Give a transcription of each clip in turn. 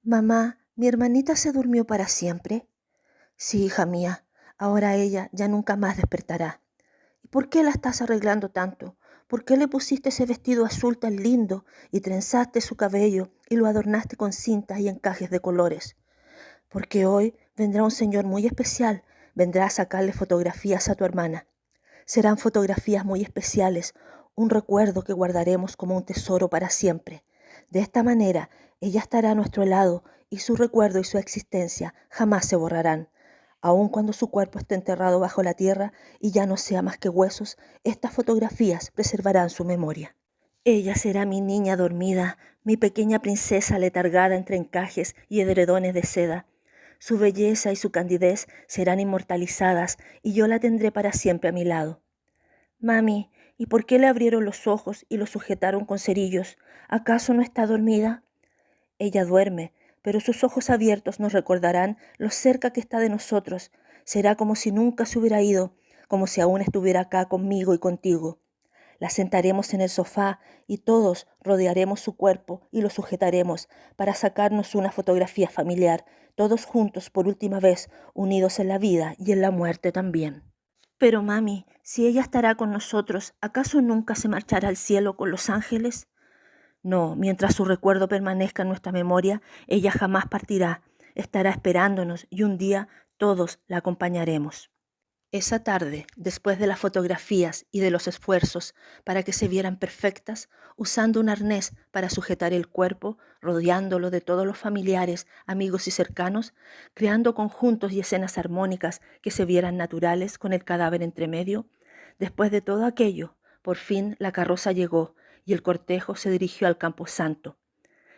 Mamá, ¿mi hermanita se durmió para siempre? Sí, hija mía, ahora ella ya nunca más despertará. ¿Y por qué la estás arreglando tanto? ¿Por qué le pusiste ese vestido azul tan lindo y trenzaste su cabello y lo adornaste con cintas y encajes de colores? Porque hoy vendrá un señor muy especial, vendrá a sacarle fotografías a tu hermana. Serán fotografías muy especiales, un recuerdo que guardaremos como un tesoro para siempre. De esta manera, ella estará a nuestro lado y su recuerdo y su existencia jamás se borrarán. Aun cuando su cuerpo esté enterrado bajo la tierra y ya no sea más que huesos, estas fotografías preservarán su memoria. Ella será mi niña dormida, mi pequeña princesa letargada entre encajes y edredones de seda. Su belleza y su candidez serán inmortalizadas y yo la tendré para siempre a mi lado. Mami, ¿y por qué le abrieron los ojos y lo sujetaron con cerillos? ¿Acaso no está dormida? Ella duerme, pero sus ojos abiertos nos recordarán lo cerca que está de nosotros. Será como si nunca se hubiera ido, como si aún estuviera acá conmigo y contigo. La sentaremos en el sofá y todos rodearemos su cuerpo y lo sujetaremos para sacarnos una fotografía familiar, todos juntos por última vez, unidos en la vida y en la muerte también. Pero mami, si ella estará con nosotros, ¿acaso nunca se marchará al cielo con los ángeles? No, mientras su recuerdo permanezca en nuestra memoria, ella jamás partirá, estará esperándonos y un día todos la acompañaremos. Esa tarde, después de las fotografías y de los esfuerzos para que se vieran perfectas, usando un arnés para sujetar el cuerpo, rodeándolo de todos los familiares, amigos y cercanos, creando conjuntos y escenas armónicas que se vieran naturales con el cadáver entre medio, después de todo aquello, por fin la carroza llegó y el cortejo se dirigió al camposanto.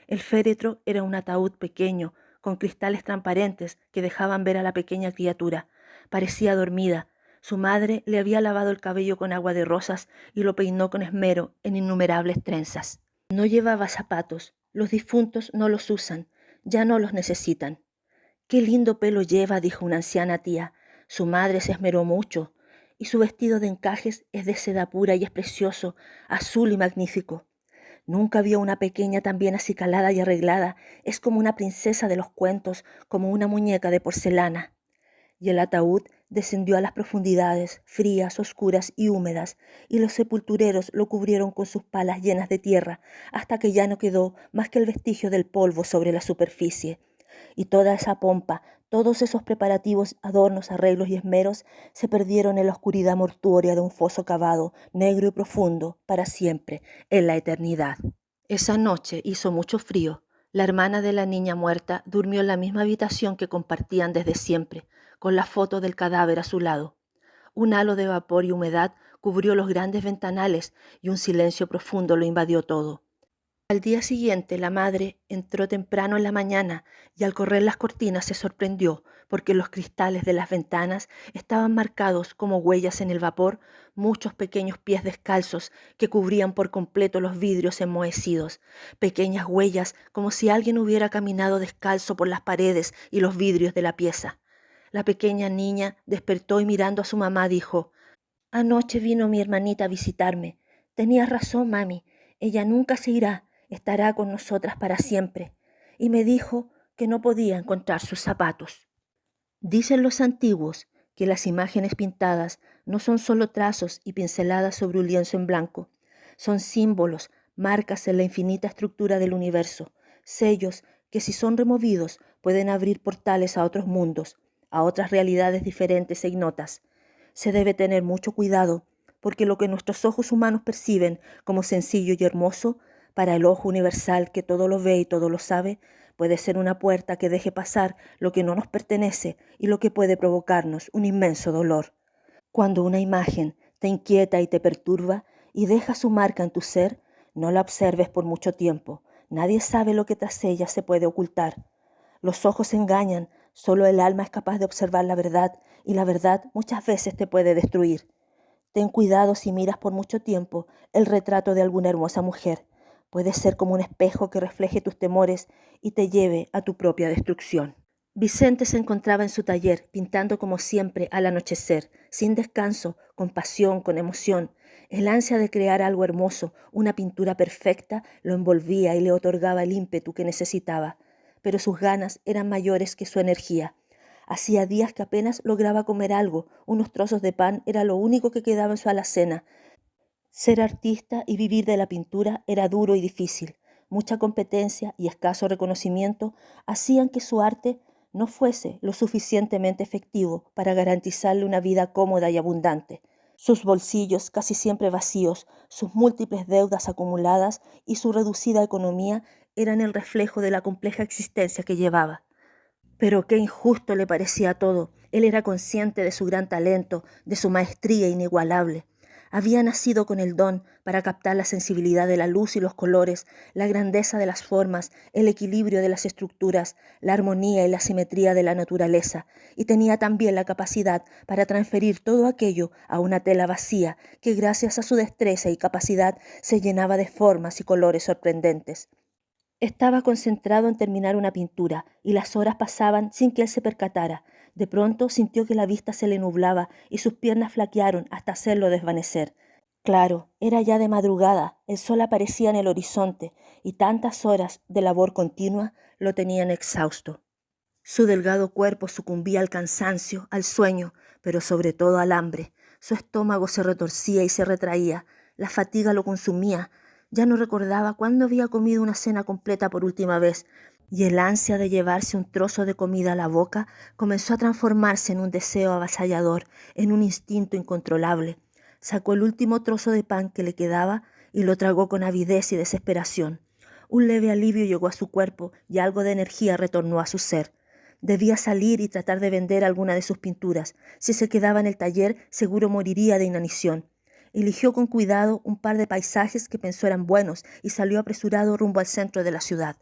El féretro era un ataúd pequeño, con cristales transparentes que dejaban ver a la pequeña criatura. Parecía dormida. Su madre le había lavado el cabello con agua de rosas y lo peinó con esmero en innumerables trenzas. No llevaba zapatos. Los difuntos no los usan. Ya no los necesitan. Qué lindo pelo lleva, dijo una anciana tía. Su madre se esmeró mucho. Y su vestido de encajes es de seda pura y es precioso, azul y magnífico. Nunca vio una pequeña tan bien acicalada y arreglada. Es como una princesa de los cuentos, como una muñeca de porcelana. Y el ataúd descendió a las profundidades, frías, oscuras y húmedas, y los sepultureros lo cubrieron con sus palas llenas de tierra, hasta que ya no quedó más que el vestigio del polvo sobre la superficie. Y toda esa pompa, todos esos preparativos, adornos, arreglos y esmeros se perdieron en la oscuridad mortuoria de un foso cavado, negro y profundo, para siempre, en la eternidad. Esa noche hizo mucho frío. La hermana de la niña muerta durmió en la misma habitación que compartían desde siempre, con la foto del cadáver a su lado. Un halo de vapor y humedad cubrió los grandes ventanales y un silencio profundo lo invadió todo. Al día siguiente, la madre entró temprano en la mañana y al correr las cortinas se sorprendió porque los cristales de las ventanas estaban marcados como huellas en el vapor, muchos pequeños pies descalzos que cubrían por completo los vidrios enmohecidos, pequeñas huellas como si alguien hubiera caminado descalzo por las paredes y los vidrios de la pieza. La pequeña niña despertó y mirando a su mamá dijo: Anoche vino mi hermanita a visitarme. Tenías razón, mami. Ella nunca se irá, estará con nosotras para siempre. Y me dijo que no podía encontrar sus zapatos. Dicen los antiguos que las imágenes pintadas no son solo trazos y pinceladas sobre un lienzo en blanco. Son símbolos, marcas en la infinita estructura del universo, sellos que si son removidos pueden abrir portales a otros mundos, a otras realidades diferentes e ignotas. Se debe tener mucho cuidado, porque lo que nuestros ojos humanos perciben como sencillo y hermoso, para el ojo universal que todo lo ve y todo lo sabe, puede ser una puerta que deje pasar lo que no nos pertenece y lo que puede provocarnos un inmenso dolor. Cuando una imagen te inquieta y te perturba y deja su marca en tu ser, no la observes por mucho tiempo. Nadie sabe lo que tras ella se puede ocultar. Los ojos engañan, solo el alma es capaz de observar la verdad y la verdad muchas veces te puede destruir. Ten cuidado si miras por mucho tiempo el retrato de alguna hermosa mujer. Puede ser como un espejo que refleje tus temores y te lleve a tu propia destrucción. Vicente se encontraba en su taller, pintando como siempre al anochecer, sin descanso, con pasión, con emoción. El ansia de crear algo hermoso, una pintura perfecta, lo envolvía y le otorgaba el ímpetu que necesitaba. pero sus ganas eran mayores que su energía. Hacía días que apenas lograba comer algo, unos trozos de pan era lo único que quedaba en su alacena. Ser artista y vivir de la pintura era duro y difícil. Mucha competencia y escaso reconocimiento hacían que su arte no fuese lo suficientemente efectivo para garantizarle una vida cómoda y abundante. Sus bolsillos casi siempre vacíos, sus múltiples deudas acumuladas y su reducida economía eran el reflejo de la compleja existencia que llevaba. Pero qué injusto le parecía todo. Él era consciente de su gran talento, de su maestría inigualable. Había nacido con el don para captar la sensibilidad de la luz y los colores, la grandeza de las formas, el equilibrio de las estructuras, la armonía y la simetría de la naturaleza, y tenía también la capacidad para transferir todo aquello a una tela vacía que gracias a su destreza y capacidad se llenaba de formas y colores sorprendentes. Estaba concentrado en terminar una pintura y las horas pasaban sin que él se percatara. De pronto sintió que la vista se le nublaba y sus piernas flaquearon hasta hacerlo desvanecer. Claro, era ya de madrugada, el sol aparecía en el horizonte y tantas horas de labor continua lo tenían exhausto. Su delgado cuerpo sucumbía al cansancio, al sueño, pero sobre todo al hambre. Su estómago se retorcía y se retraía. La fatiga lo consumía. Ya no recordaba cuándo había comido una cena completa por última vez, y el ansia de llevarse un trozo de comida a la boca comenzó a transformarse en un deseo avasallador, en un instinto incontrolable. Sacó el último trozo de pan que le quedaba y lo tragó con avidez y desesperación. Un leve alivio llegó a su cuerpo y algo de energía retornó a su ser. Debía salir y tratar de vender alguna de sus pinturas. Si se quedaba en el taller, seguro moriría de inanición. Eligió con cuidado un par de paisajes que pensó eran buenos y salió apresurado rumbo al centro de la ciudad.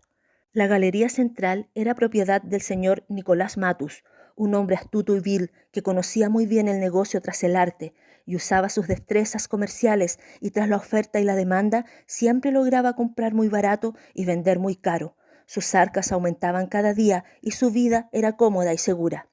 La galería central era propiedad del señor Nicolás Matus, un hombre astuto y vil que conocía muy bien el negocio tras el arte y usaba sus destrezas comerciales y tras la oferta y la demanda siempre lograba comprar muy barato y vender muy caro. Sus arcas aumentaban cada día y su vida era cómoda y segura.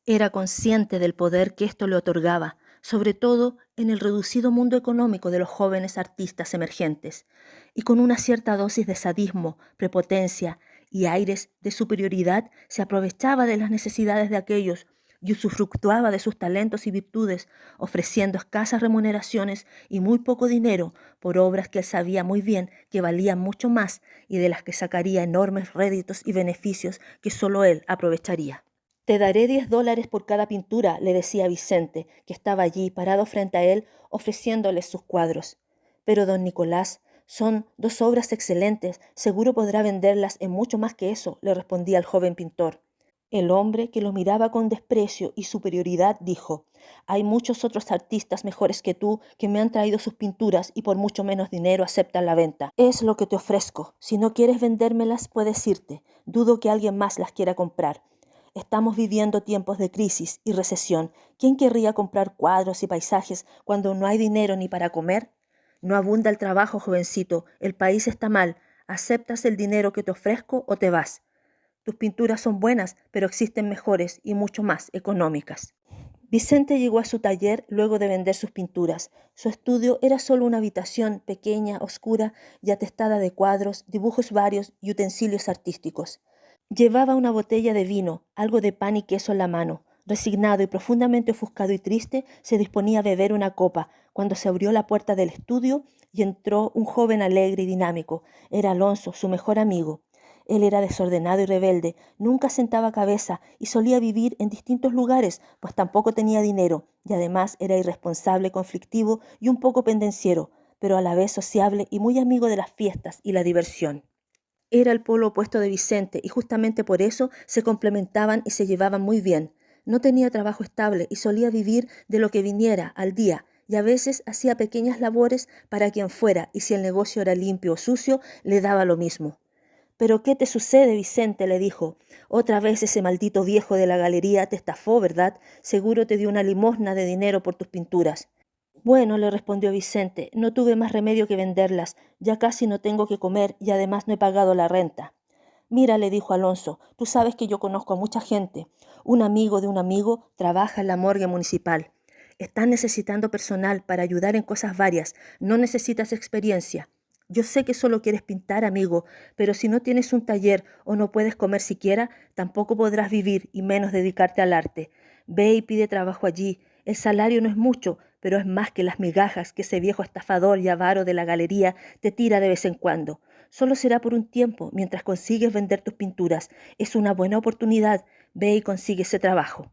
Era consciente del poder que esto le otorgaba, sobre todo en el reducido mundo económico de los jóvenes artistas emergentes, y con una cierta dosis de sadismo, prepotencia y aires de superioridad se aprovechaba de las necesidades de aquellos y usufructuaba de sus talentos y virtudes, ofreciendo escasas remuneraciones y muy poco dinero por obras que él sabía muy bien que valían mucho más y de las que sacaría enormes réditos y beneficios que solo él aprovecharía. Te daré $10 por cada pintura, le decía Vicente, que estaba allí parado frente a él ofreciéndole sus cuadros. Pero don Nicolás, son 2 obras excelentes, seguro podrá venderlas en mucho más que eso, le respondía el joven pintor. El hombre, que lo miraba con desprecio y superioridad, dijo: hay muchos otros artistas mejores que tú que me han traído sus pinturas y por mucho menos dinero aceptan la venta. Es lo que te ofrezco. Si no quieres vendérmelas, puedes irte. Dudo que alguien más las quiera comprar. Estamos viviendo tiempos de crisis y recesión. ¿Quién querría comprar cuadros y paisajes cuando no hay dinero ni para comer? No abunda el trabajo, jovencito. El país está mal. ¿Aceptas el dinero que te ofrezco o te vas? Tus pinturas son buenas, pero existen mejores y mucho más económicas. Vicente llegó a su taller luego de vender sus pinturas. Su estudio era solo una habitación pequeña, oscura y atestada de cuadros, dibujos varios y utensilios artísticos. Llevaba una botella de vino, algo de pan y queso en la mano. Resignado y profundamente ofuscado y triste, se disponía a beber una copa, cuando se abrió la puerta del estudio y entró un joven alegre y dinámico. Era Alonso, su mejor amigo. Él era desordenado y rebelde, nunca sentaba cabeza y solía vivir en distintos lugares, pues tampoco tenía dinero, y además era irresponsable, conflictivo y un poco pendenciero, pero a la vez sociable y muy amigo de las fiestas y la diversión. Era el polo opuesto de Vicente y justamente por eso se complementaban y se llevaban muy bien. No tenía trabajo estable y solía vivir de lo que viniera al día y a veces hacía pequeñas labores para quien fuera y si el negocio era limpio o sucio le daba lo mismo. «¿Pero qué te sucede, Vicente?», le dijo. «Otra vez ese maldito viejo de la galería te estafó, ¿verdad? Seguro te dio una limosna de dinero por tus pinturas». «Bueno», le respondió Vicente, «no tuve más remedio que venderlas. Ya casi no tengo que comer y además no he pagado la renta». «Mira», le dijo Alonso, «tú sabes que yo conozco a mucha gente. Un amigo de un amigo trabaja en la morgue municipal. Están necesitando personal para ayudar en cosas varias. No necesitas experiencia. Yo sé que solo quieres pintar, amigo, pero si no tienes un taller o no puedes comer siquiera, tampoco podrás vivir y menos dedicarte al arte. Ve y pide trabajo allí. El salario no es mucho, pero es más que las migajas que ese viejo estafador y avaro de la galería te tira de vez en cuando. Solo será por un tiempo, mientras consigues vender tus pinturas. Es una buena oportunidad. Ve y consigue ese trabajo.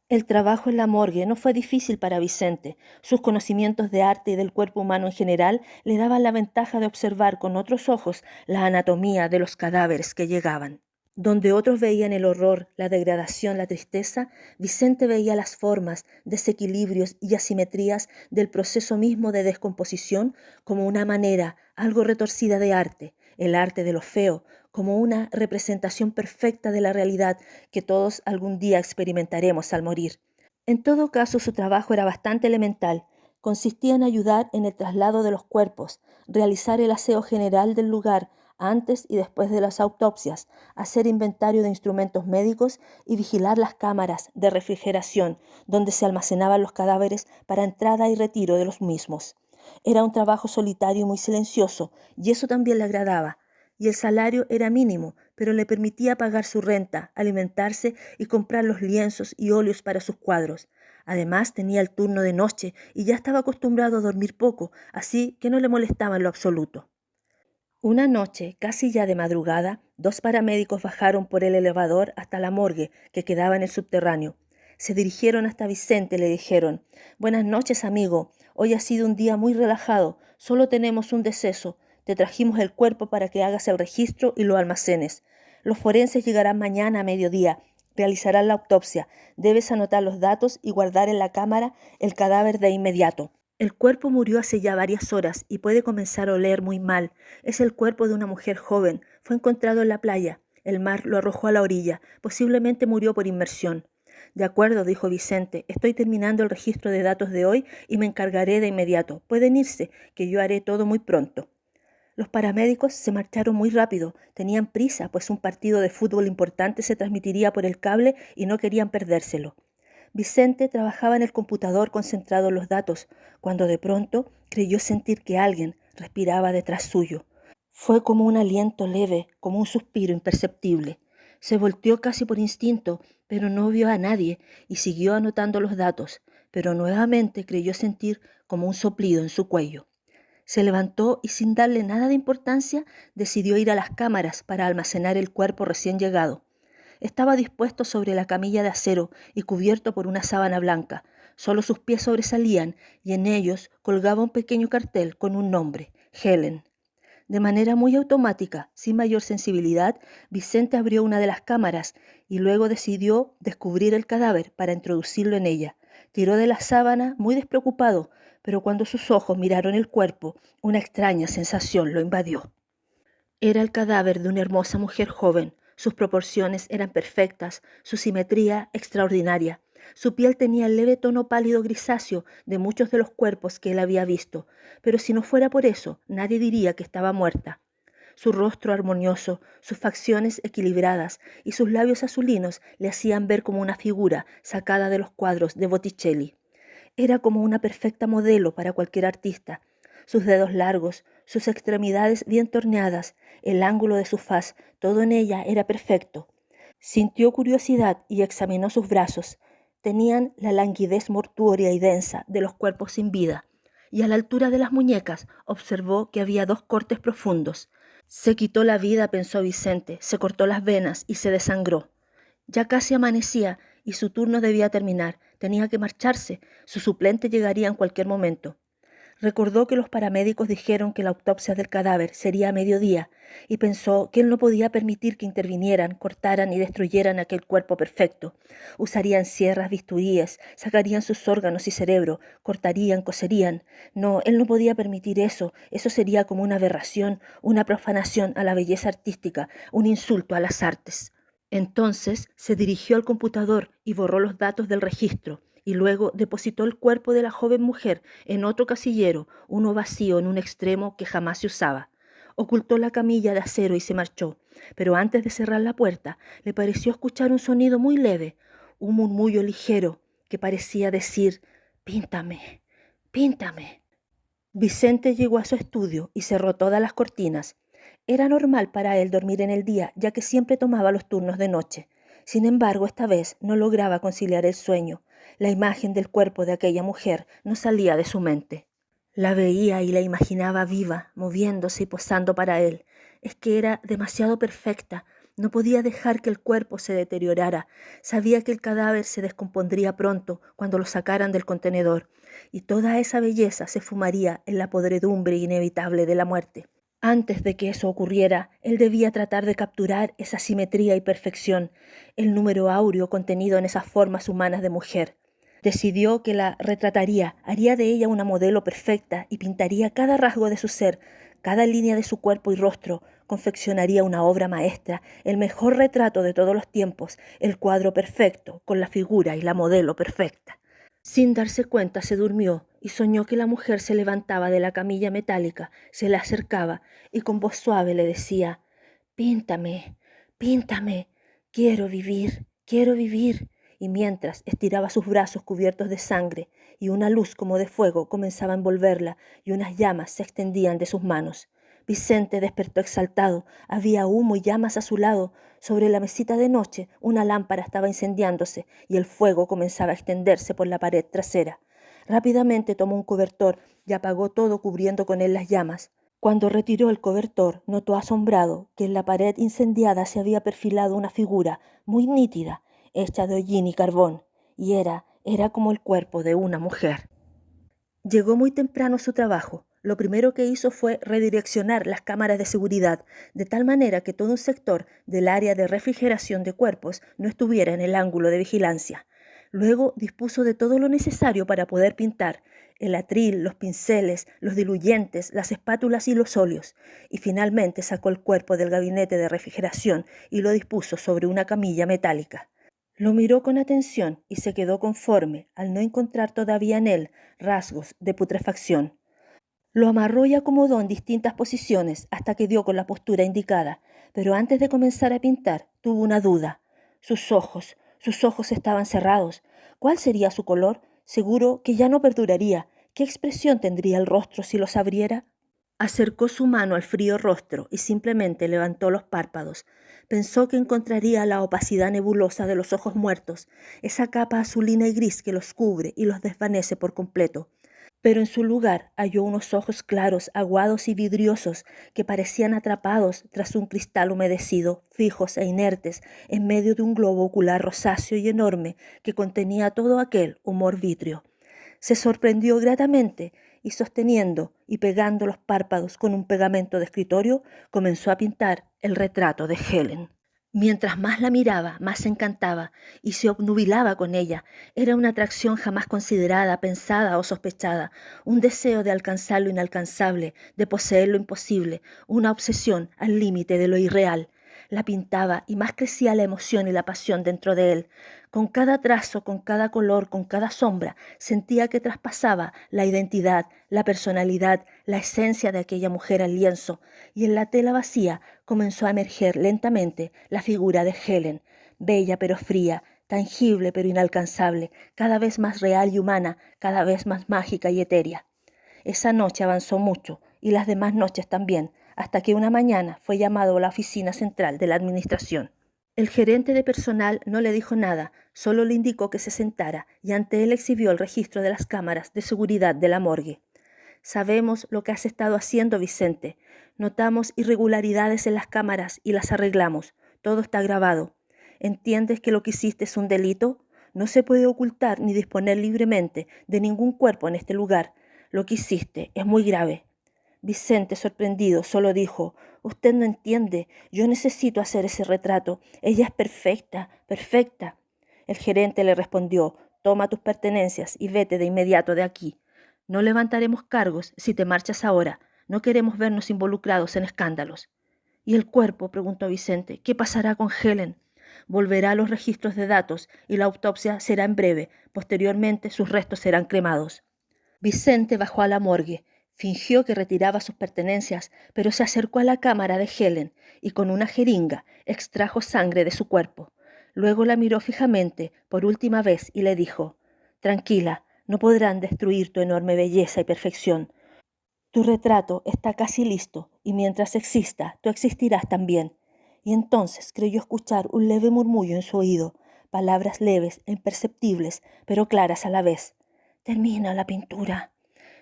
El trabajo en la morgue no fue difícil para Vicente. Sus conocimientos de arte y del cuerpo humano en general le daban la ventaja de observar con otros ojos la anatomía de los cadáveres que llegaban. Donde otros veían el horror, la degradación, la tristeza, Vicente veía las formas, desequilibrios y asimetrías del proceso mismo de descomposición como una manera algo retorcida de arte, el arte de lo feo, como una representación perfecta de la realidad que todos algún día experimentaremos al morir. En todo caso, su trabajo era bastante elemental. Consistía en ayudar en el traslado de los cuerpos, realizar el aseo general del lugar antes y después de las autopsias, hacer inventario de instrumentos médicos y vigilar las cámaras de refrigeración donde se almacenaban los cadáveres para entrada y retiro de los mismos. Era un trabajo solitario y muy silencioso, y eso también le agradaba. Y el salario era mínimo, pero le permitía pagar su renta, alimentarse y comprar los lienzos y óleos para sus cuadros. Además, tenía el turno de noche y ya estaba acostumbrado a dormir poco, así que no le molestaba en lo absoluto. Una noche, casi ya de madrugada, dos paramédicos bajaron por el elevador hasta la morgue que quedaba en el subterráneo. Se dirigieron hasta Vicente y le dijeron: «Buenas noches, amigo. Hoy ha sido un día muy relajado. Solo tenemos un deceso. Te trajimos el cuerpo para que hagas el registro y lo almacenes. Los forenses llegarán mañana a mediodía. Realizarán la autopsia. Debes anotar los datos y guardar en la cámara el cadáver de inmediato. El cuerpo murió hace ya varias horas y puede comenzar a oler muy mal. Es el cuerpo de una mujer joven. Fue encontrado en la playa. El mar lo arrojó a la orilla. Posiblemente murió por inmersión». «De acuerdo», dijo Vicente. «Estoy terminando el registro de datos de hoy y me encargaré de inmediato. Pueden irse, que yo haré todo muy pronto». Los paramédicos se marcharon muy rápido. Tenían prisa, pues un partido de fútbol importante se transmitiría por el cable y no querían perdérselo. Vicente trabajaba en el computador concentrado en los datos, cuando de pronto creyó sentir que alguien respiraba detrás suyo. Fue como un aliento leve, como un suspiro imperceptible. Se volteó casi por instinto, pero no vio a nadie y siguió anotando los datos, pero nuevamente creyó sentir como un soplido en su cuello. Se levantó y sin darle nada de importancia decidió ir a las cámaras para almacenar el cuerpo recién llegado. Estaba dispuesto sobre la camilla de acero y cubierto por una sábana blanca. Solo sus pies sobresalían y en ellos colgaba un pequeño cartel con un nombre: Helen. De manera muy automática, sin mayor sensibilidad, Vicente abrió una de las cámaras y luego decidió descubrir el cadáver para introducirlo en ella. Tiró de la sábana muy despreocupado, pero cuando sus ojos miraron el cuerpo, una extraña sensación lo invadió. Era el cadáver de una hermosa mujer joven. Sus proporciones eran perfectas, su simetría extraordinaria. Su piel tenía el leve tono pálido grisáceo de muchos de los cuerpos que él había visto, pero si no fuera por eso, nadie diría que estaba muerta. Su rostro armonioso, sus facciones equilibradas y sus labios azulinos le hacían ver como una figura sacada de los cuadros de Botticelli. Era como una perfecta modelo para cualquier artista. Sus dedos largos, sus extremidades bien torneadas, el ángulo de su faz, todo en ella era perfecto. Sintió curiosidad y examinó sus brazos. Tenían la languidez mortuoria y densa de los cuerpos sin vida, y a la altura de las muñecas observó que había dos cortes profundos. Se quitó la vida, pensó Vicente, se cortó las venas y se desangró. Ya casi amanecía y su turno debía terminar. Tenía que marcharse. Su suplente llegaría en cualquier momento. Recordó que los paramédicos dijeron que la autopsia del cadáver sería a mediodía y pensó que él no podía permitir que intervinieran, cortaran y destruyeran aquel cuerpo perfecto. Usarían sierras, bisturíes, sacarían sus órganos y cerebro, cortarían, coserían. No, él no podía permitir eso. Eso sería como una aberración, una profanación a la belleza artística, un insulto a las artes. Entonces se dirigió al computador y borró los datos del registro, y luego depositó el cuerpo de la joven mujer en otro casillero, uno vacío en un extremo que jamás se usaba. Ocultó la camilla de acero y se marchó, pero antes de cerrar la puerta le pareció escuchar un sonido muy leve, un murmullo ligero que parecía decir: «Píntame, píntame». Vicente llegó a su estudio y cerró todas las cortinas. Era normal para él dormir en el día, ya que siempre tomaba los turnos de noche. Sin embargo, esta vez no lograba conciliar el sueño. La imagen del cuerpo de aquella mujer no salía de su mente. La veía y la imaginaba viva, moviéndose y posando para él. Es que era demasiado perfecta. No podía dejar que el cuerpo se deteriorara. Sabía que el cadáver se descompondría pronto cuando lo sacaran del contenedor, y toda esa belleza se fumaría en la podredumbre inevitable de la muerte. Antes de que eso ocurriera, él debía tratar de capturar esa simetría y perfección, el número áureo contenido en esas formas humanas de mujer. Decidió que la retrataría, haría de ella una modelo perfecta y pintaría cada rasgo de su ser, cada línea de su cuerpo y rostro, confeccionaría una obra maestra, el mejor retrato de todos los tiempos, el cuadro perfecto, con la figura y la modelo perfecta. Sin darse cuenta se durmió y soñó que la mujer se levantaba de la camilla metálica, se le acercaba y con voz suave le decía: «Píntame, píntame, quiero vivir, quiero vivir». Y mientras estiraba sus brazos cubiertos de sangre y una luz como de fuego comenzaba a envolverla y unas llamas se extendían de sus manos. Vicente despertó exaltado. Había humo y llamas a su lado. Sobre la mesita de noche una lámpara estaba incendiándose y el fuego comenzaba a extenderse por la pared trasera. Rápidamente tomó un cobertor y apagó todo cubriendo con él las llamas. Cuando retiró el cobertor, notó asombrado que en la pared incendiada se había perfilado una figura muy nítida, hecha de hollín y carbón, y era como el cuerpo de una mujer. Llegó muy temprano a su trabajo. Lo primero que hizo fue redireccionar las cámaras de seguridad, de tal manera que todo un sector del área de refrigeración de cuerpos no estuviera en el ángulo de vigilancia. Luego dispuso de todo lo necesario para poder pintar: el atril, los pinceles, los diluyentes, las espátulas y los óleos, y finalmente sacó el cuerpo del gabinete de refrigeración y lo dispuso sobre una camilla metálica. Lo miró con atención y se quedó conforme al no encontrar todavía en él rasgos de putrefacción. Lo amarró y acomodó en distintas posiciones hasta que dio con la postura indicada, pero antes de comenzar a pintar tuvo una duda. Sus ojos estaban cerrados. ¿Cuál sería su color? Seguro que ya no perduraría. ¿Qué expresión tendría el rostro si los abriera? Acercó su mano al frío rostro y simplemente levantó los párpados. Pensó que encontraría la opacidad nebulosa de los ojos muertos, esa capa azulina y gris que los cubre y los desvanece por completo. Pero en su lugar halló unos ojos claros, aguados y vidriosos, que parecían atrapados tras un cristal humedecido, fijos e inertes, en medio de un globo ocular rosáceo y enorme que contenía todo aquel humor vítreo. Se sorprendió gratamente y, sosteniendo y pegando los párpados con un pegamento de escritorio, comenzó a pintar el retrato de Helen. Mientras más la miraba, más se encantaba y se obnubilaba con ella. Era una atracción jamás considerada, pensada o sospechada, un deseo de alcanzar lo inalcanzable, de poseer lo imposible, una obsesión al límite de lo irreal. La pintaba y más crecía la emoción y la pasión dentro de él. Con cada trazo, con cada color, con cada sombra, sentía que traspasaba la identidad, la personalidad, la esencia de aquella mujer al lienzo, y en la tela vacía comenzó a emerger lentamente la figura de Helen, bella pero fría, tangible pero inalcanzable, cada vez más real y humana, cada vez más mágica y etérea. Esa noche avanzó mucho, y las demás noches también, hasta que una mañana fue llamado a la oficina central de la administración. El gerente de personal no le dijo nada, solo le indicó que se sentara y ante él exhibió el registro de las cámaras de seguridad de la morgue. Sabemos lo que has estado haciendo, Vicente. Notamos irregularidades en las cámaras y las arreglamos. Todo está grabado. ¿Entiendes que lo que hiciste es un delito? No se puede ocultar ni disponer libremente de ningún cuerpo en este lugar. Lo que hiciste es muy grave. Vicente, sorprendido, solo dijo: «Usted no entiende. Yo necesito hacer ese retrato. Ella es perfecta, perfecta». El gerente le respondió: «Toma tus pertenencias y vete de inmediato de aquí. No levantaremos cargos si te marchas ahora. No queremos vernos involucrados en escándalos». «¿Y el cuerpo?», preguntó Vicente. «¿Qué pasará con Helen?». «Volverá a los registros de datos y la autopsia será en breve. Posteriormente sus restos serán cremados». Vicente bajó a la morgue. Fingió que retiraba sus pertenencias, pero se acercó a la cámara de Helen y con una jeringa extrajo sangre de su cuerpo. Luego la miró fijamente por última vez y le dijo: «Tranquila, no podrán destruir tu enorme belleza y perfección. Tu retrato está casi listo y mientras exista, tú existirás también. Y entonces creyó escuchar un leve murmullo en su oído, palabras leves e imperceptibles, pero claras a la vez. Termina la pintura,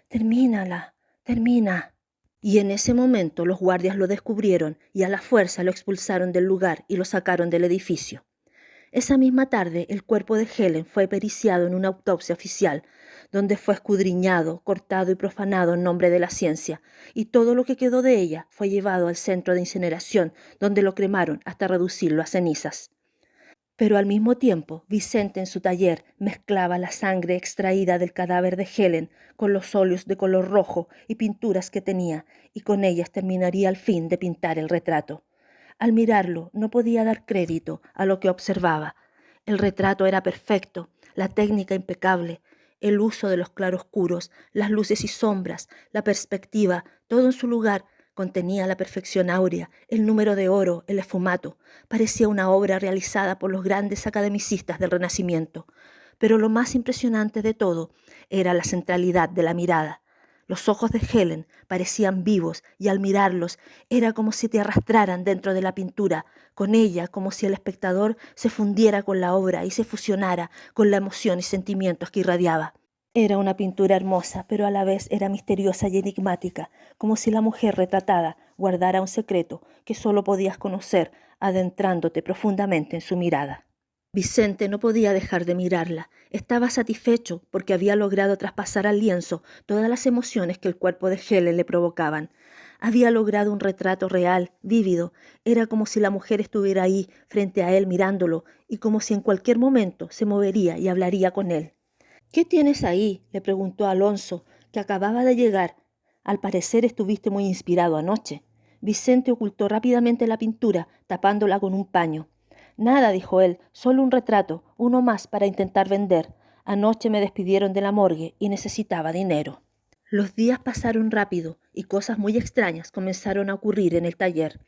termínala, termina. Y en ese momento los guardias lo descubrieron y a la fuerza lo expulsaron del lugar y lo sacaron del edificio. Esa misma tarde, el cuerpo de Helen fue periciado en una autopsia oficial, donde fue escudriñado, cortado y profanado en nombre de la ciencia, y todo lo que quedó de ella fue llevado al centro de incineración, donde lo cremaron hasta reducirlo a cenizas. Pero al mismo tiempo, Vicente en su taller mezclaba la sangre extraída del cadáver de Helen con los óleos de color rojo y pinturas que tenía, y con ellas terminaría al fin de pintar el retrato. Al mirarlo, no podía dar crédito a lo que observaba. El retrato era perfecto, la técnica impecable, el uso de los claroscuros, las luces y sombras, la perspectiva, todo en su lugar, contenía la perfección áurea, el número de oro, el esfumato. Parecía una obra realizada por los grandes academicistas del Renacimiento. Pero lo más impresionante de todo era la centralidad de la mirada. Los ojos de Helen parecían vivos y al mirarlos era como si te arrastraran dentro de la pintura, con ella como si el espectador se fundiera con la obra y se fusionara con la emoción y sentimientos que irradiaba. Era una pintura hermosa, pero a la vez era misteriosa y enigmática, como si la mujer retratada guardara un secreto que solo podías conocer adentrándote profundamente en su mirada. Vicente no podía dejar de mirarla. Estaba satisfecho porque había logrado traspasar al lienzo todas las emociones que el cuerpo de Helen le provocaban. Había logrado un retrato real, vívido. Era como si la mujer estuviera ahí, frente a él mirándolo, y como si en cualquier momento se movería y hablaría con él. ¿Qué tienes ahí?, le preguntó Alonso, que acababa de llegar. Al parecer estuviste muy inspirado anoche. Vicente ocultó rápidamente la pintura, tapándola con un paño. Nada, dijo él, solo un retrato, uno más para intentar vender. Anoche me despidieron de la morgue y necesitaba dinero. Los días pasaron rápido y cosas muy extrañas comenzaron a ocurrir en el taller.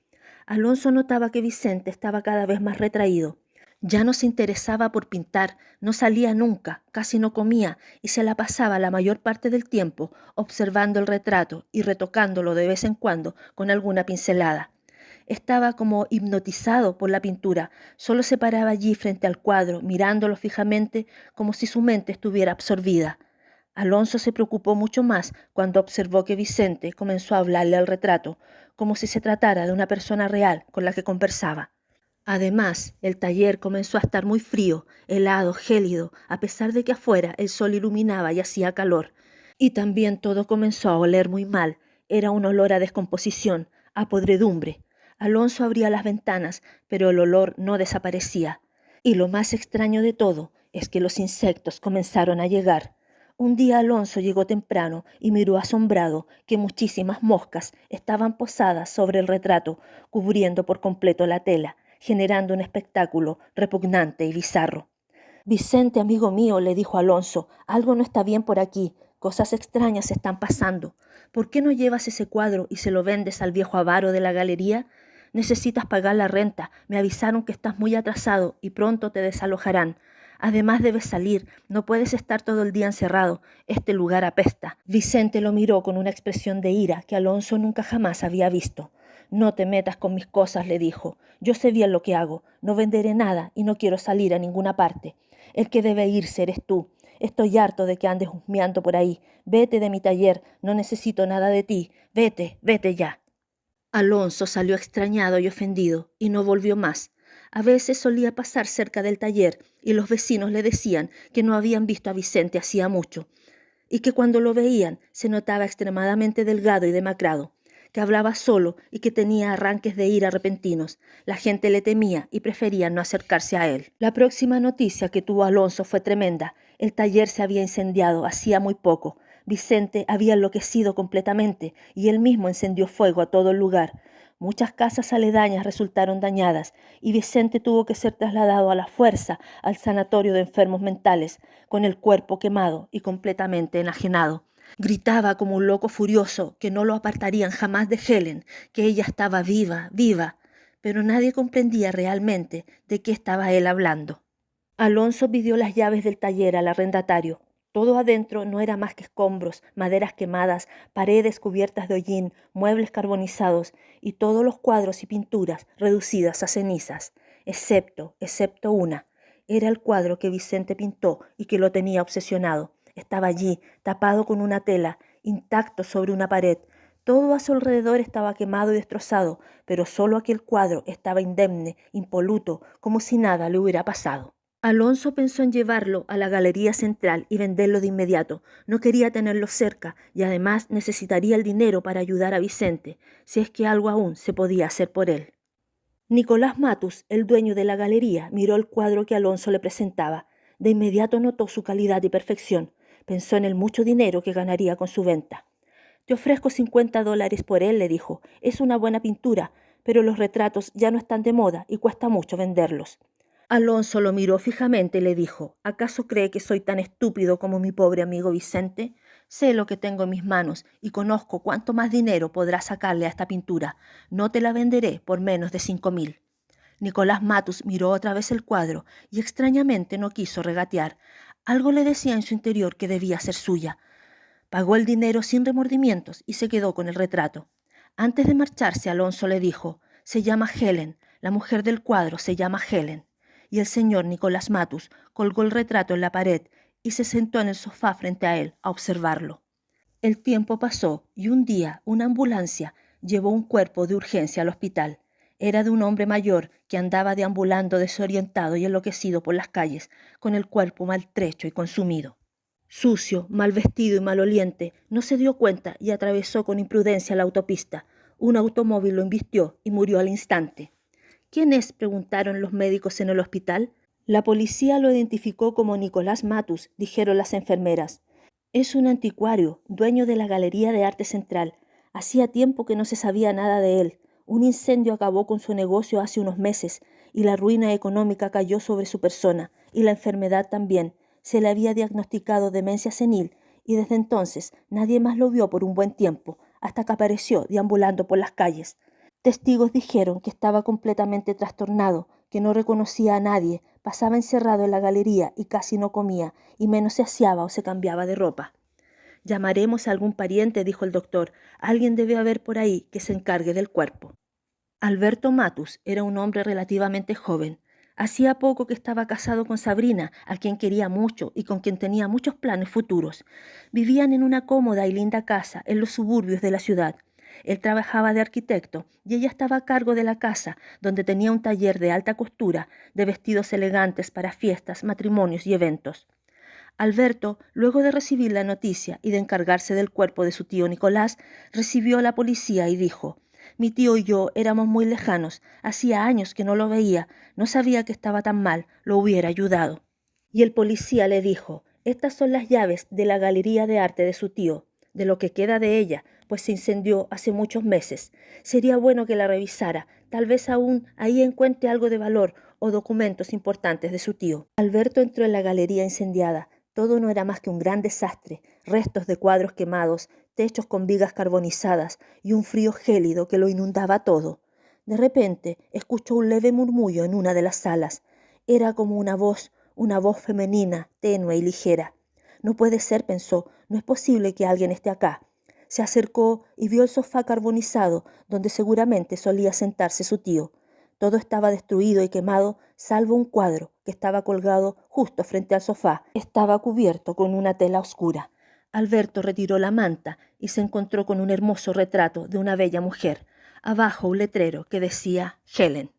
Alonso notaba que Vicente estaba cada vez más retraído. Ya no se interesaba por pintar, no salía nunca, casi no comía y se la pasaba la mayor parte del tiempo observando el retrato y retocándolo de vez en cuando con alguna pincelada. Estaba como hipnotizado por la pintura, solo se paraba allí frente al cuadro, mirándolo fijamente como si su mente estuviera absorbida. Alonso se preocupó mucho más cuando observó que Vicente comenzó a hablarle al retrato, como si se tratara de una persona real con la que conversaba. Además, el taller comenzó a estar muy frío, helado, gélido, a pesar de que afuera el sol iluminaba y hacía calor. Y también todo comenzó a oler muy mal. Era un olor a descomposición, a podredumbre. Alonso abría las ventanas, pero el olor no desaparecía. Y lo más extraño de todo es que los insectos comenzaron a llegar. Un día Alonso llegó temprano y miró asombrado que muchísimas moscas estaban posadas sobre el retrato, cubriendo por completo la tela, generando un espectáculo repugnante y bizarro. Vicente, amigo mío, le dijo Alonso, algo no está bien por aquí, cosas extrañas están pasando. ¿Por qué no llevas ese cuadro y se lo vendes al viejo avaro de la galería? Necesitas pagar la renta, me avisaron que estás muy atrasado y pronto te desalojarán. Además debes salir, no puedes estar todo el día encerrado, este lugar apesta. Vicente lo miró con una expresión de ira que Alonso nunca jamás había visto. No te metas con mis cosas, le dijo. Yo sé bien lo que hago, no venderé nada y no quiero salir a ninguna parte. El que debe irse eres tú. Estoy harto de que andes husmeando por ahí. Vete de mi taller, no necesito nada de ti. Vete, vete ya. Alonso salió extrañado y ofendido y no volvió más. A veces solía pasar cerca del taller y los vecinos le decían que no habían visto a Vicente hacía mucho y que cuando lo veían se notaba extremadamente delgado y demacrado, que hablaba solo y que tenía arranques de ira repentinos. La gente le temía y prefería no acercarse a él. La próxima noticia que tuvo Alonso fue tremenda. El taller se había incendiado hacía muy poco. Vicente había enloquecido completamente y él mismo encendió fuego a todo el lugar. Muchas casas aledañas resultaron dañadas y Vicente tuvo que ser trasladado a la fuerza al sanatorio de enfermos mentales, con el cuerpo quemado y completamente enajenado. Gritaba como un loco furioso que no lo apartarían jamás de Helen, que ella estaba viva, viva, pero nadie comprendía realmente de qué estaba él hablando. Alonso pidió las llaves del taller al arrendatario. Todo adentro no era más que escombros, maderas quemadas, paredes cubiertas de hollín, muebles carbonizados y todos los cuadros y pinturas reducidas a cenizas, excepto una. Era el cuadro que Vicente pintó y que lo tenía obsesionado. Estaba allí, tapado con una tela, intacto sobre una pared. Todo a su alrededor estaba quemado y destrozado, pero solo aquel cuadro estaba indemne, impoluto, como si nada le hubiera pasado. Alonso pensó en llevarlo a la galería central y venderlo de inmediato. No quería tenerlo cerca y además necesitaría el dinero para ayudar a Vicente, si es que algo aún se podía hacer por él. Nicolás Matus, el dueño de la galería, miró el cuadro que Alonso le presentaba. De inmediato notó su calidad y perfección. Pensó en el mucho dinero que ganaría con su venta. Te ofrezco $50 por él, le dijo. Es una buena pintura, pero los retratos ya no están de moda y cuesta mucho venderlos. Alonso lo miró fijamente y le dijo, ¿acaso cree que soy tan estúpido como mi pobre amigo Vicente? Sé lo que tengo en mis manos y conozco cuánto más dinero podrá sacarle a esta pintura. No te la venderé por menos de 5.000. Nicolás Matus miró otra vez el cuadro y extrañamente no quiso regatear. Algo le decía en su interior que debía ser suya. Pagó el dinero sin remordimientos y se quedó con el retrato. Antes de marcharse, Alonso le dijo, se llama Helen, la mujer del cuadro se llama Helen. Y el señor Nicolás Matus colgó el retrato en la pared y se sentó en el sofá frente a él a observarlo. El tiempo pasó y un día una ambulancia llevó un cuerpo de urgencia al hospital. Era de un hombre mayor que andaba deambulando desorientado y enloquecido por las calles, con el cuerpo maltrecho y consumido. Sucio, mal vestido y maloliente, no se dio cuenta y atravesó con imprudencia la autopista. Un automóvil lo embistió y murió al instante. ¿Quién es?, preguntaron los médicos en el hospital. La policía lo identificó como Nicolás Matus, dijeron las enfermeras. Es un anticuario, dueño de la Galería de Arte Central. Hacía tiempo que no se sabía nada de él. Un incendio acabó con su negocio hace unos meses y la ruina económica cayó sobre su persona y la enfermedad también. Se le había diagnosticado demencia senil y desde entonces nadie más lo vio por un buen tiempo, hasta que apareció deambulando por las calles. Testigos dijeron que estaba completamente trastornado, que no reconocía a nadie, pasaba encerrado en la galería y casi no comía, y menos se aseaba o se cambiaba de ropa. Llamaremos a algún pariente, dijo el doctor. Alguien debe haber por ahí que se encargue del cuerpo. Alberto Matus era un hombre relativamente joven. Hacía poco que estaba casado con Sabrina, a quien quería mucho y con quien tenía muchos planes futuros. Vivían en una cómoda y linda casa en los suburbios de la ciudad. Él trabajaba de arquitecto y ella estaba a cargo de la casa, donde tenía un taller de alta costura, de vestidos elegantes para fiestas, matrimonios y eventos. Alberto, luego de recibir la noticia y de encargarse del cuerpo de su tío Nicolás, recibió a la policía y dijo: mi tío y yo éramos muy lejanos, hacía años que no lo veía, no sabía que estaba tan mal, lo hubiera ayudado. Y el policía le dijo: estas son las llaves de la galería de arte de su tío, de lo que queda de ella, pues se incendió hace muchos meses. Sería bueno que la revisara, tal vez aún ahí encuentre algo de valor o documentos importantes de su tío. Alberto entró en la galería incendiada. Todo no era más que un gran desastre, restos de cuadros quemados, techos con vigas carbonizadas y un frío gélido que lo inundaba todo. De repente escuchó un leve murmullo en una de las salas. Era como una voz femenina, tenue y ligera. No puede ser, pensó, no es posible que alguien esté acá. Se acercó y vio el sofá carbonizado donde seguramente solía sentarse su tío. Todo estaba destruido y quemado, salvo un cuadro que estaba colgado justo frente al sofá. Estaba cubierto con una tela oscura. Alberto retiró la manta y se encontró con un hermoso retrato de una bella mujer. Abajo un letrero que decía Helen.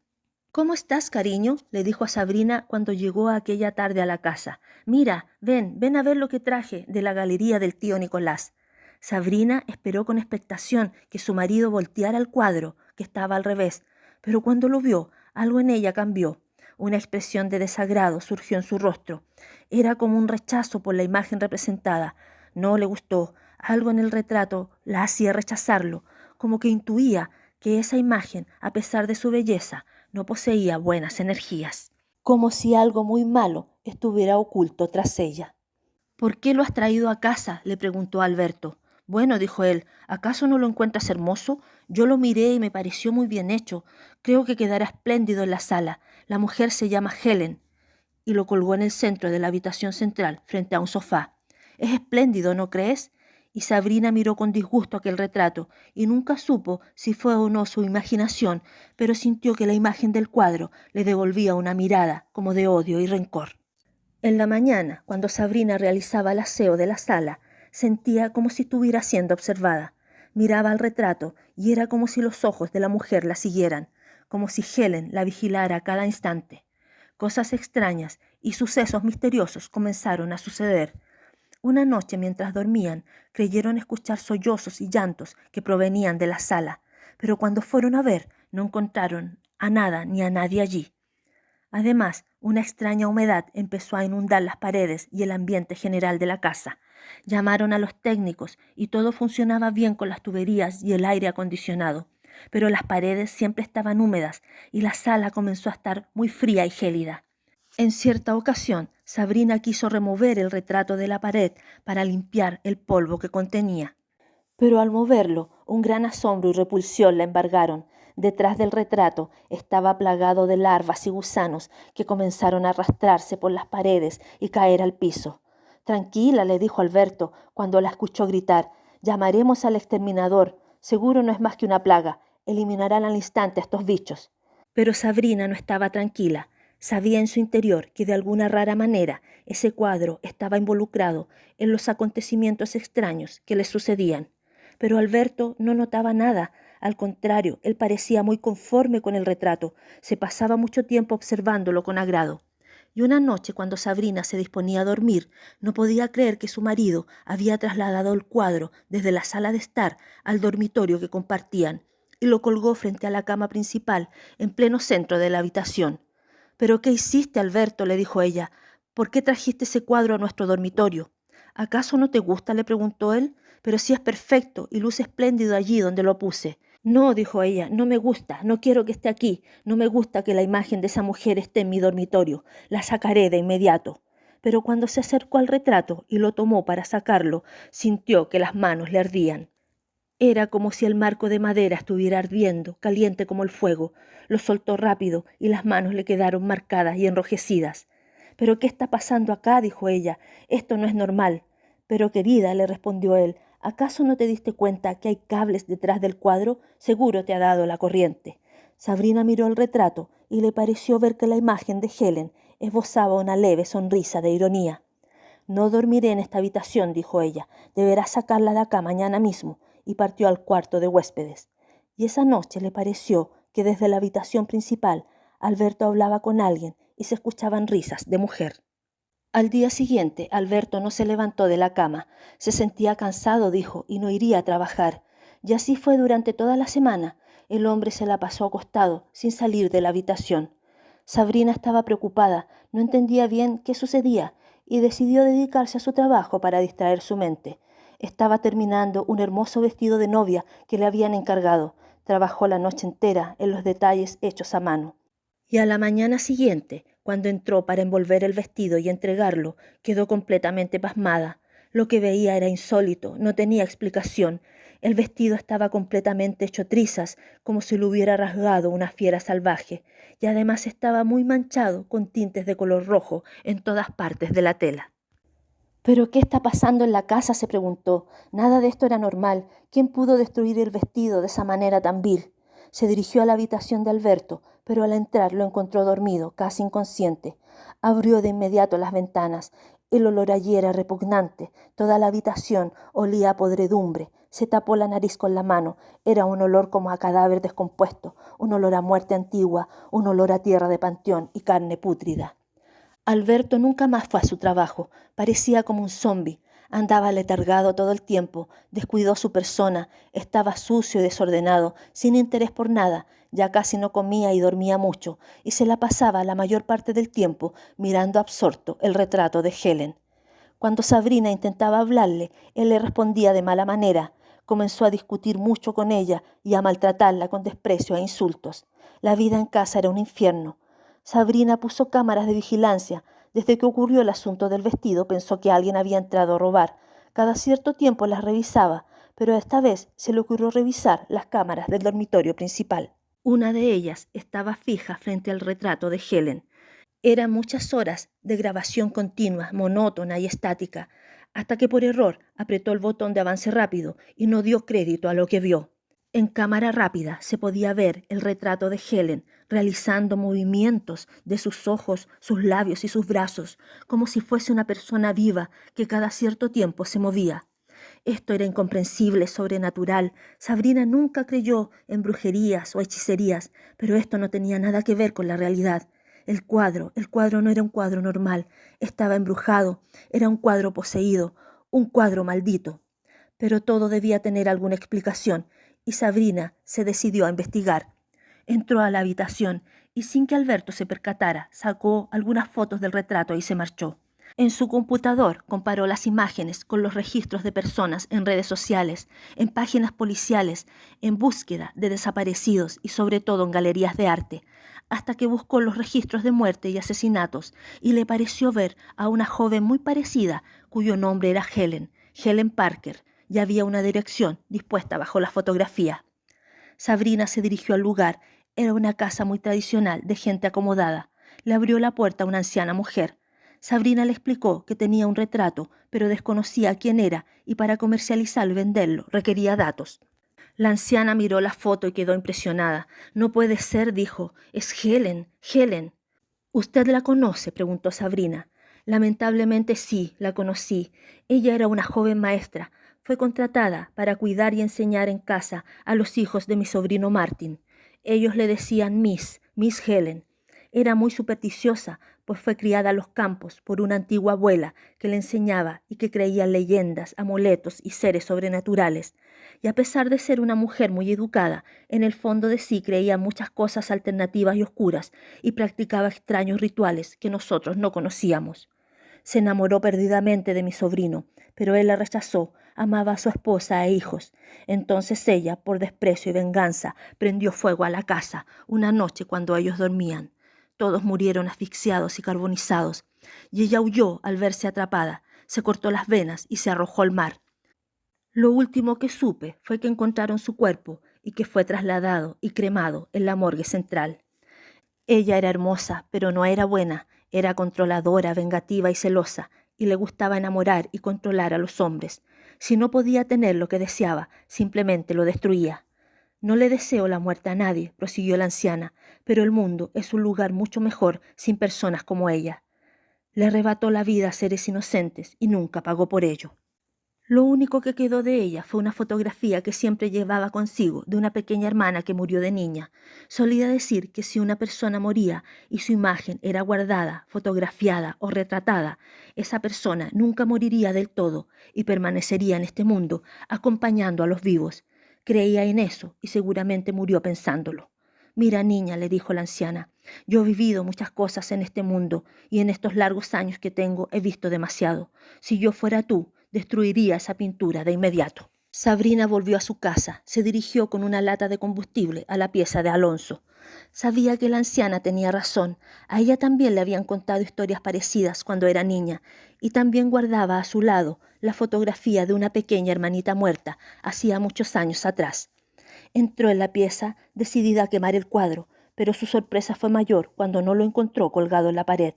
¿Cómo estás, cariño?, le dijo a Sabrina cuando llegó aquella tarde a la casa. Mira, ven a ver lo que traje de la galería del tío Nicolás. Sabrina esperó con expectación que su marido volteara el cuadro, que estaba al revés, pero cuando lo vio, algo en ella cambió. Una expresión de desagrado surgió en su rostro. Era como un rechazo por la imagen representada. No le gustó. Algo en el retrato la hacía rechazarlo, como que intuía que esa imagen, a pesar de su belleza, no poseía buenas energías. Como si algo muy malo estuviera oculto tras ella. ¿Por qué lo has traído a casa?, le preguntó Alberto. Bueno, dijo él, ¿acaso no lo encuentras hermoso? Yo lo miré y me pareció muy bien hecho. Creo que quedará espléndido en la sala. La mujer se llama Helen. Y lo colgó en el centro de la habitación central, frente a un sofá. Es espléndido, ¿no crees? Y Sabrina miró con disgusto aquel retrato y nunca supo si fue o no su imaginación, pero sintió que la imagen del cuadro le devolvía una mirada como de odio y rencor. En la mañana, cuando Sabrina realizaba el aseo de la sala, sentía como si estuviera siendo observada. Miraba al retrato y era como si los ojos de la mujer la siguieran, como si Helen la vigilara a cada instante. Cosas extrañas y sucesos misteriosos comenzaron a suceder. Una noche, mientras dormían, creyeron escuchar sollozos y llantos que provenían de la sala, pero cuando fueron a ver, no encontraron a nada ni a nadie allí. Además, una extraña humedad empezó a inundar las paredes y el ambiente general de la casa. Llamaron a los técnicos y todo funcionaba bien con las tuberías y el aire acondicionado, pero las paredes siempre estaban húmedas y la sala comenzó a estar muy fría y gélida. En cierta ocasión, Sabrina quiso remover el retrato de la pared para limpiar el polvo que contenía. Pero al moverlo, un gran asombro y repulsión la embargaron. Detrás del retrato estaba plagado de larvas y gusanos que comenzaron a arrastrarse por las paredes y caer al piso. Tranquila, le dijo Alberto cuando la escuchó gritar. Llamaremos al exterminador. Seguro no es más que una plaga. Eliminarán al instante a estos bichos. Pero Sabrina no estaba tranquila. Sabía en su interior que de alguna rara manera ese cuadro estaba involucrado en los acontecimientos extraños que le sucedían. Pero Alberto no notaba nada. Al contrario, él parecía muy conforme con el retrato. Se pasaba mucho tiempo observándolo con agrado. Y una noche, cuando Sabrina se disponía a dormir, no podía creer que su marido había trasladado el cuadro desde la sala de estar al dormitorio que compartían y lo colgó frente a la cama principal, en pleno centro de la habitación. ¿Pero qué hiciste, Alberto?, le dijo ella. ¿Por qué trajiste ese cuadro a nuestro dormitorio? ¿Acaso no te gusta?, le preguntó él. Pero sí es perfecto y luce espléndido allí donde lo puse. No, dijo ella, no me gusta, no quiero que esté aquí, no me gusta que la imagen de esa mujer esté en mi dormitorio, la sacaré de inmediato. Pero cuando se acercó al retrato y lo tomó para sacarlo, sintió que las manos le ardían. Era como si el marco de madera estuviera ardiendo, caliente como el fuego. Lo soltó rápido y las manos le quedaron marcadas y enrojecidas. ¿Pero qué está pasando acá?, dijo ella. Esto no es normal. Pero querida, le respondió él, ¿acaso no te diste cuenta que hay cables detrás del cuadro? Seguro te ha dado la corriente. Sabrina miró el retrato y le pareció ver que la imagen de Helen esbozaba una leve sonrisa de ironía. No dormiré en esta habitación, dijo ella. Deberás sacarla de acá mañana mismo. Y partió al cuarto de huéspedes. Y esa noche le pareció que desde la habitación principal Alberto hablaba con alguien y se escuchaban risas de mujer. Al día siguiente, Alberto no se levantó de la cama. Se sentía cansado, dijo, y no iría a trabajar. Y así fue durante toda la semana. El hombre se la pasó acostado, sin salir de la habitación. Sabrina estaba preocupada, no entendía bien qué sucedía, y decidió dedicarse a su trabajo para distraer su mente. Estaba terminando un hermoso vestido de novia que le habían encargado. Trabajó la noche entera en los detalles hechos a mano. Y a la mañana siguiente, cuando entró para envolver el vestido y entregarlo, quedó completamente pasmada. Lo que veía era insólito, no tenía explicación. El vestido estaba completamente hecho trizas, como si lo hubiera rasgado una fiera salvaje, y además estaba muy manchado con tintes de color rojo en todas partes de la tela. ¿Pero qué está pasando en la casa?, se preguntó. Nada de esto era normal. ¿Quién pudo destruir el vestido de esa manera tan vil? Se dirigió a la habitación de Alberto, pero al entrar lo encontró dormido, casi inconsciente. Abrió de inmediato las ventanas. El olor allí era repugnante. Toda la habitación olía a podredumbre. Se tapó la nariz con la mano. Era un olor como a cadáver descompuesto, un olor a muerte antigua, un olor a tierra de panteón y carne pútrida. Alberto nunca más fue a su trabajo. Parecía como un zombi. Andaba letargado todo el tiempo, descuidó su persona, estaba sucio y desordenado, sin interés por nada, ya casi no comía y dormía mucho, y se la pasaba la mayor parte del tiempo mirando absorto el retrato de Helen. Cuando Sabrina intentaba hablarle, él le respondía de mala manera. Comenzó a discutir mucho con ella y a maltratarla con desprecio e insultos. La vida en casa era un infierno. Sabrina puso cámaras de vigilancia. Desde que ocurrió el asunto del vestido, pensó que alguien había entrado a robar. Cada cierto tiempo las revisaba, pero esta vez se le ocurrió revisar las cámaras del dormitorio principal. Una de ellas estaba fija frente al retrato de Helen. Eran muchas horas de grabación continua, monótona y estática. hasta que por error apretó el botón de avance rápido y no dio crédito a lo que vio. En cámara rápida se podía ver el retrato de Helen realizando movimientos de sus ojos, sus labios y sus brazos, como si fuese una persona viva que cada cierto tiempo se movía. Esto era incomprensible, sobrenatural. Sabrina nunca creyó en brujerías o hechicerías, pero esto no tenía nada que ver con la realidad. El cuadro no era un cuadro normal, estaba embrujado, era un cuadro poseído, un cuadro maldito. Pero todo debía tener alguna explicación, y Sabrina se decidió a investigar. Entró a la habitación y sin que Alberto se percatara, sacó algunas fotos del retrato y se marchó. En su computador comparó las imágenes con los registros de personas en redes sociales, en páginas policiales, en búsqueda de desaparecidos y sobre todo en galerías de arte, hasta que buscó los registros de muerte y asesinatos y le pareció ver a una joven muy parecida cuyo nombre era Helen Parker, y había una dirección dispuesta bajo la fotografía. Sabrina se dirigió al lugar. Era una casa muy tradicional, de gente acomodada. Le abrió la puerta a una anciana mujer. Sabrina le explicó que tenía un retrato, pero desconocía quién era y para comercializarlo y venderlo requería datos. La anciana miró la foto y quedó impresionada. No puede ser, dijo. Es Helen. ¿Usted la conoce?, preguntó Sabrina. Lamentablemente sí, la conocí. Ella era una joven maestra. Fue contratada para cuidar y enseñar en casa a los hijos de mi sobrino Martin. Ellos le decían Miss Helen. Era muy supersticiosa, pues fue criada en los campos por una antigua abuela que le enseñaba y que creía en leyendas, amuletos y seres sobrenaturales. Y a pesar de ser una mujer muy educada, en el fondo de sí creía en muchas cosas alternativas y oscuras y practicaba extraños rituales que nosotros no conocíamos. Se enamoró perdidamente de mi sobrino, pero él la rechazó, amaba a su esposa e hijos. Entonces ella, por desprecio y venganza, prendió fuego a la casa una noche cuando ellos dormían. Todos murieron asfixiados y carbonizados, y ella huyó al verse atrapada, se cortó las venas y se arrojó al mar. Lo último que supe fue que encontraron su cuerpo y que fue trasladado y cremado en la morgue central. Ella era hermosa, pero no era buena, era controladora, vengativa y celosa, y le gustaba enamorar y controlar a los hombres. Si no podía tener lo que deseaba, simplemente lo destruía. No le deseo la muerte a nadie, prosiguió la anciana, pero el mundo es un lugar mucho mejor sin personas como ella. Le arrebató la vida a seres inocentes y nunca pagó por ello. Lo único que quedó de ella fue una fotografía que siempre llevaba consigo de una pequeña hermana que murió de niña. Solía decir que si una persona moría y su imagen era guardada, fotografiada o retratada, esa persona nunca moriría del todo y permanecería en este mundo acompañando a los vivos. Creía en eso y seguramente murió pensándolo. Mira, niña, le dijo la anciana, yo he vivido muchas cosas en este mundo y en estos largos años que tengo he visto demasiado. Si yo fuera tú, destruiría esa pintura de inmediato. Sabrina volvió a su casa. Se dirigió con una lata de combustible a la pieza de Alonso. Sabía que la anciana tenía razón. A ella también le habían contado historias parecidas cuando era niña, y también guardaba a su lado la fotografía de una pequeña hermanita muerta hacía muchos años atrás. Entró en la pieza decidida a quemar el cuadro, pero su sorpresa fue mayor cuando no lo encontró colgado en la pared.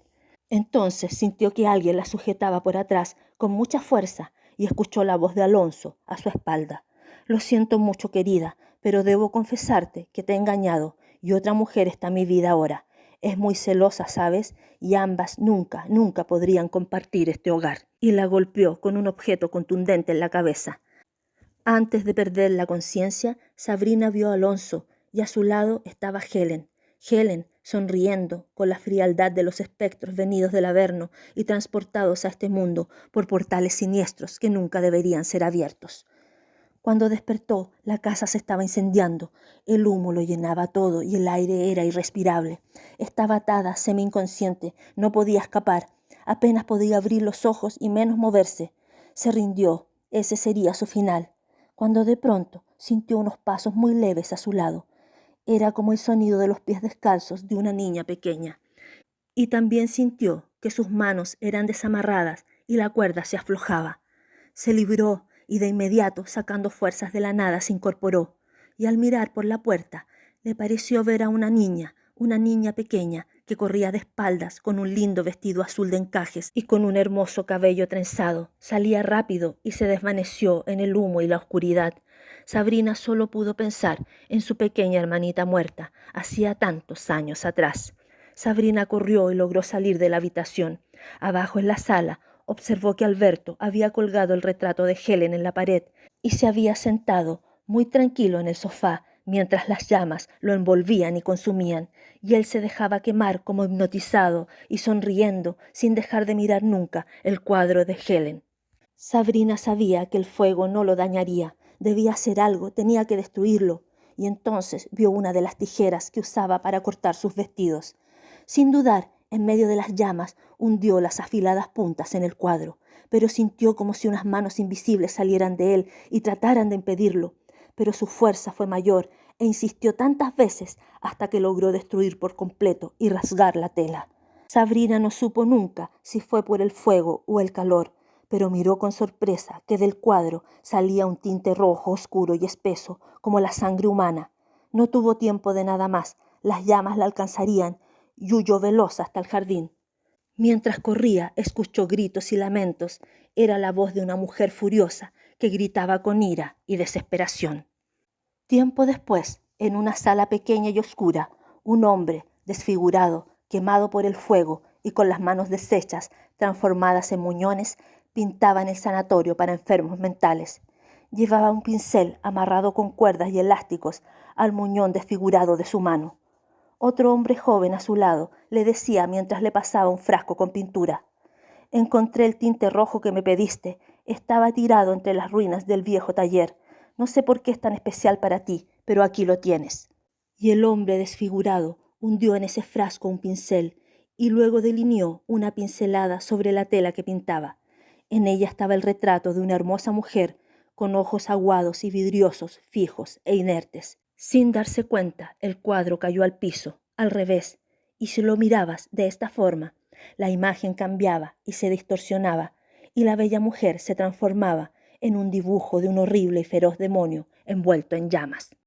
Entonces sintió que alguien la sujetaba por atrás con mucha fuerza y escuchó la voz de Alonso a su espalda. Lo siento mucho, querida, pero debo confesarte que te he engañado y otra mujer está en mi vida ahora. Es muy celosa, ¿sabes? Y ambas nunca podrían compartir este hogar. Y la golpeó con un objeto contundente en la cabeza. Antes de perder la conciencia, Sabrina vio a Alonso y a su lado estaba Helen, sonriendo con la frialdad de los espectros venidos del Averno y transportados a este mundo por portales siniestros que nunca deberían ser abiertos. Cuando despertó, la casa se estaba incendiando. El humo lo llenaba todo y el aire era irrespirable. Estaba atada, semi-inconsciente, no podía escapar. Apenas podía abrir los ojos y menos moverse. Se rindió. Ese sería su final. Cuando de pronto sintió unos pasos muy leves a su lado. Era como el sonido de los pies descalzos de una niña pequeña. Y también sintió que sus manos eran desamarradas y la cuerda se aflojaba. Se libró y de inmediato, sacando fuerzas de la nada, se incorporó. Y al mirar por la puerta, le pareció ver a una niña pequeña, que corría de espaldas con un lindo vestido azul de encajes y con un hermoso cabello trenzado. Salía rápido y se desvaneció en el humo y la oscuridad. Sabrina solo pudo pensar en su pequeña hermanita muerta, hacía tantos años atrás. Sabrina corrió y logró salir de la habitación. Abajo en la sala, observó que Alberto había colgado el retrato de Helen en la pared y se había sentado muy tranquilo en el sofá mientras las llamas lo envolvían y consumían, y él se dejaba quemar como hipnotizado y sonriendo sin dejar de mirar nunca el cuadro de Helen. Sabrina sabía que el fuego no lo dañaría, debía hacer algo, tenía que destruirlo, y entonces vio una de las tijeras que usaba para cortar sus vestidos. Sin dudar, en medio de las llamas, hundió las afiladas puntas en el cuadro, pero sintió como si unas manos invisibles salieran de él y trataran de impedirlo. Pero su fuerza fue mayor e insistió tantas veces hasta que logró destruir por completo y rasgar la tela. Sabrina no supo nunca si fue por el fuego o el calor, pero miró con sorpresa que del cuadro salía un tinte rojo oscuro y espeso como la sangre humana. No tuvo tiempo de nada más, las llamas la alcanzarían y huyó veloz hasta el jardín. Mientras corría, escuchó gritos y lamentos. Era la voz de una mujer furiosa que gritaba con ira y desesperación. Tiempo después, en una sala pequeña y oscura, un hombre, desfigurado, quemado por el fuego y con las manos deshechas, transformadas en muñones, pintaba en el sanatorio para enfermos mentales. Llevaba un pincel amarrado con cuerdas y elásticos al muñón desfigurado de su mano. Otro hombre joven a su lado le decía mientras le pasaba un frasco con pintura: «Encontré el tinte rojo que me pediste. Estaba tirado entre las ruinas del viejo taller. No sé por qué es tan especial para ti, pero aquí lo tienes». Y el hombre desfigurado hundió en ese frasco un pincel y luego delineó una pincelada sobre la tela que pintaba. En ella estaba el retrato de una hermosa mujer con ojos aguados y vidriosos, fijos e inertes. Sin darse cuenta, el cuadro cayó al piso, al revés, y si lo mirabas de esta forma, la imagen cambiaba y se distorsionaba, y la bella mujer se transformaba en un dibujo de un horrible y feroz demonio envuelto en llamas.